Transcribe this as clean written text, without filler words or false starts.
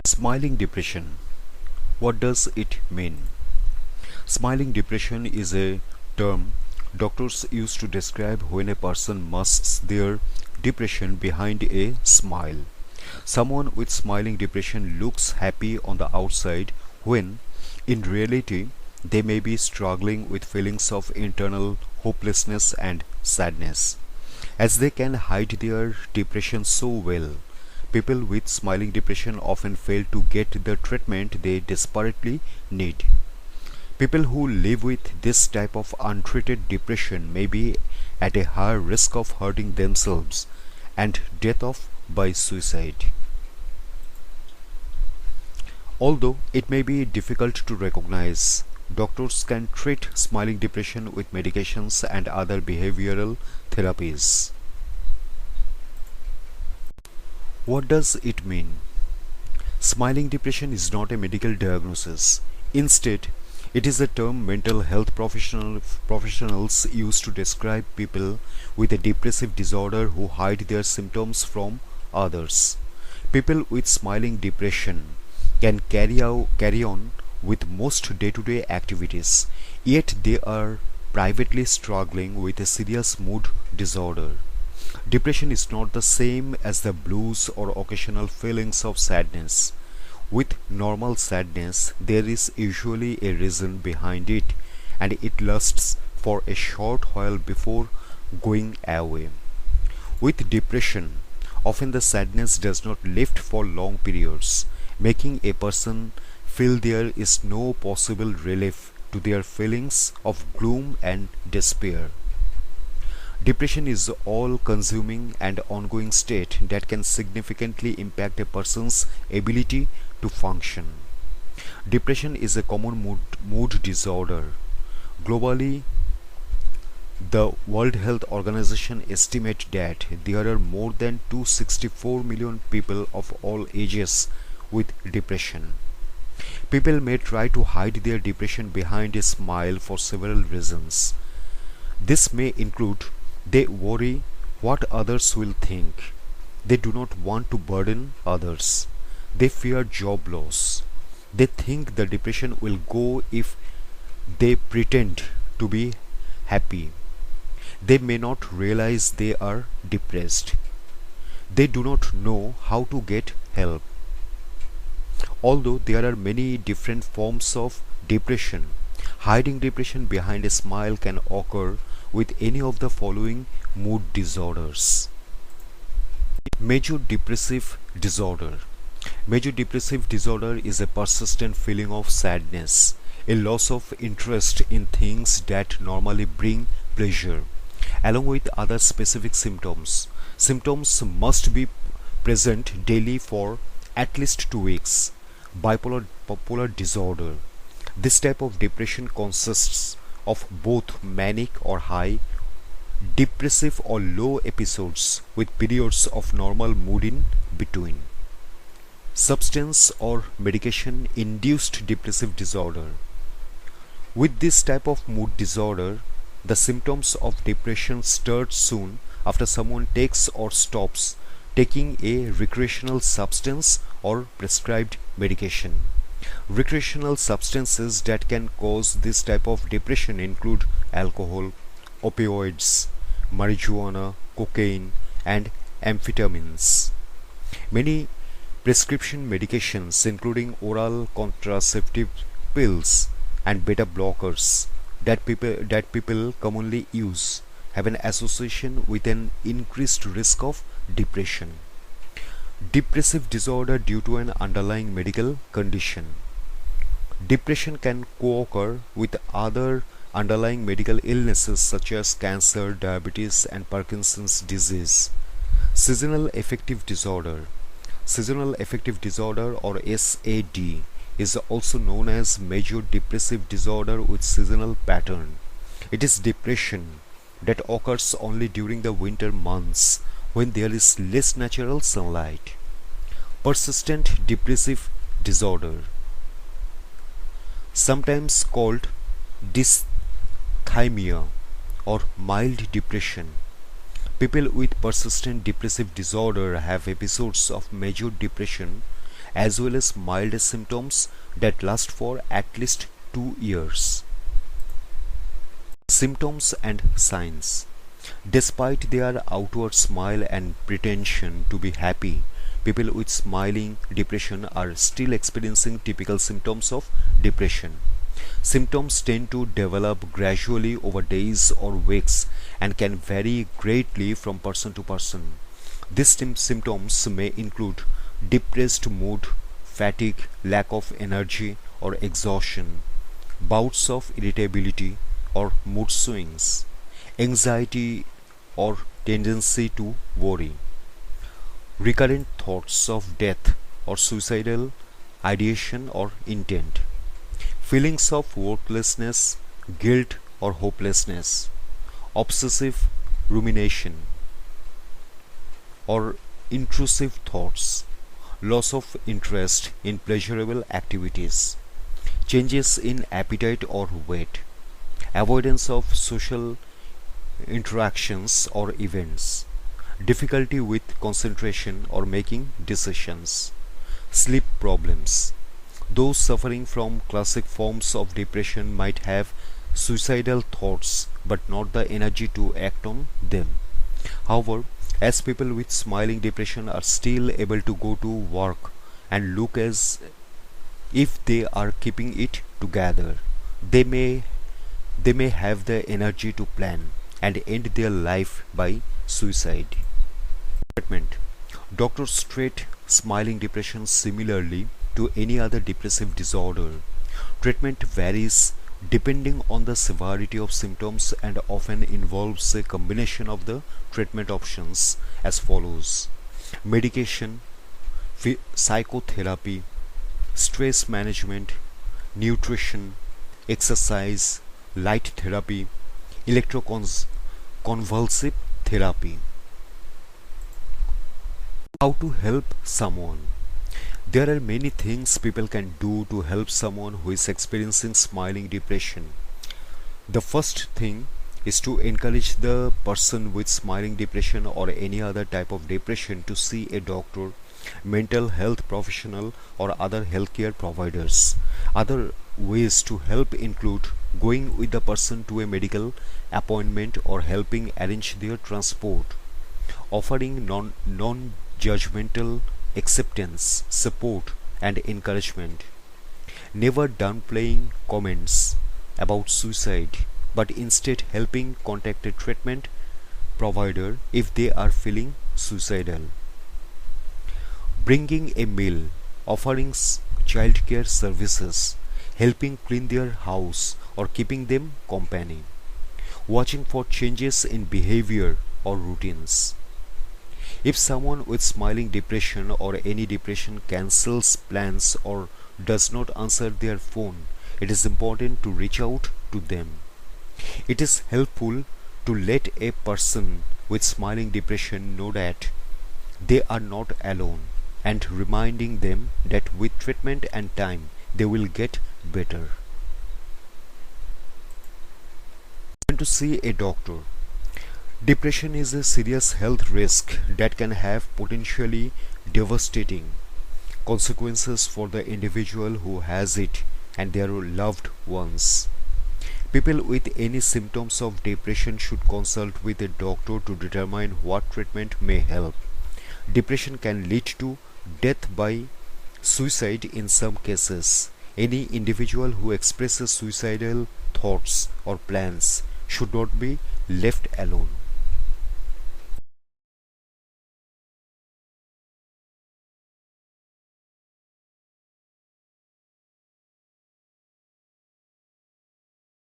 Smiling depression. What does it mean? Smiling depression is a term doctors use to describe when a person masks their depression behind a smile. Someone with smiling depression looks happy on the outside when, in reality, they may be struggling with feelings of internal hopelessness and sadness. As they can hide their depression so well, people with smiling depression often fail to get the treatment they desperately need. People who live with this type of untreated depression may be at a higher risk of hurting themselves and death of by suicide. Although it may be difficult to recognize, doctors can treat smiling depression with medications and other behavioral therapies. What does it mean? Smiling depression is not a medical diagnosis. Instead, it is a term mental health professionals use to describe people with a depressive disorder who hide their symptoms from others. People with smiling depression can carry on with most day-to-day activities, yet they are privately struggling with a serious mood disorder. Depression is not the same as the blues or occasional feelings of sadness. With normal sadness, there is usually a reason behind it, and it lasts for a short while before going away. With depression, often the sadness does not lift for long periods, making a person feel there is no possible relief to their feelings of gloom and despair. Depression is all-consuming and ongoing state that can significantly impact a person's ability to function. Depression is a common mood disorder. Globally, the World Health Organization estimates that there are more than 264 million people of all ages with depression. People may try to hide their depression behind a smile for several reasons. This may include they worry what others will think. They do not want to burden others. They fear job loss. They think the depression will go if they pretend to be happy. They may not realize they are depressed. They do not know how to get help. Although there are many different forms of depression, hiding depression behind a smile can occur with any of the following mood disorders. Major depressive disorder. Major depressive disorder is a persistent feeling of sadness, a loss of interest in things that normally bring pleasure, along with other specific symptoms. Symptoms must be present daily for at least 2 weeks. Bipolar disorder. This type of depression consists of both manic or high, depressive or low episodes with periods of normal mood in between. Substance or medication induced depressive disorder. With this type of mood disorder, the symptoms of depression start soon after someone takes or stops taking a recreational substance or prescribed medication. Recreational substances that can cause this type of depression include alcohol, opioids, marijuana, cocaine, and amphetamines. Many prescription medications, including oral contraceptive pills and beta blockers that people commonly use, have an association with an increased risk of depression. Depressive disorder due to an underlying medical condition. Depression can co-occur with other underlying medical illnesses such as cancer, diabetes, and Parkinson's disease. Seasonal affective disorder. Seasonal affective disorder, or SAD, is also known as major depressive disorder with seasonal pattern. It is depression that occurs only during the winter months when there is less natural sunlight. Persistent depressive disorder, sometimes called dysthymia or mild depression. People with persistent depressive disorder have episodes of major depression as well as mild symptoms that last for at least 2 years. Symptoms and signs. Despite their outward smile and pretension to be happy, people with smiling depression are still experiencing typical symptoms of depression. Symptoms tend to develop gradually over days or weeks and can vary greatly from person to person. These symptoms may include depressed mood, fatigue, lack of energy or exhaustion, bouts of irritability or mood swings, anxiety or tendency to worry, recurrent thoughts of death or suicidal ideation or intent, feelings of worthlessness, guilt or hopelessness, obsessive rumination or intrusive thoughts, loss of interest in pleasurable activities, changes in appetite or weight, avoidance of social interactions or events, difficulty with concentration or making decisions, sleep problems. Those suffering from classic forms of depression might have suicidal thoughts but not the energy to act on them. However, as people with smiling depression are still able to go to work and look as if they are keeping it together, they may have the energy to plan and end their life by suicide. Treatment. Doctors treat smiling depression similarly to any other depressive disorder. Treatment varies depending on the severity of symptoms and often involves a combination of the treatment options as follows: medication, psychotherapy, stress management, nutrition, exercise, light therapy, electroconvulsive therapy. How to help someone? There are many things people can do to help someone who is experiencing smiling depression. The first thing is to encourage the person with smiling depression or any other type of depression to see a doctor, mental health professional or other healthcare providers. Other ways to help include going with the person to a medical appointment or helping arrange their transport, offering non-judgmental acceptance, support and encouragement, never downplaying comments about suicide but instead helping contact a treatment provider if they are feeling suicidal, bringing a meal, offering childcare services, helping clean their house or keeping them company, watching for changes in behavior or routines. If someone with smiling depression or any depression cancels plans or does not answer their phone, it is important to reach out to them. It is helpful to let a person with smiling depression know that they are not alone and reminding them that with treatment and time they will get better. When to see a doctor. Depression is a serious health risk that can have potentially devastating consequences for the individual who has it and their loved ones. People with any symptoms of depression should consult with a doctor to determine what treatment may help. Depression can lead to death by suicide in some cases. Any individual who expresses suicidal thoughts or plans should not be left alone.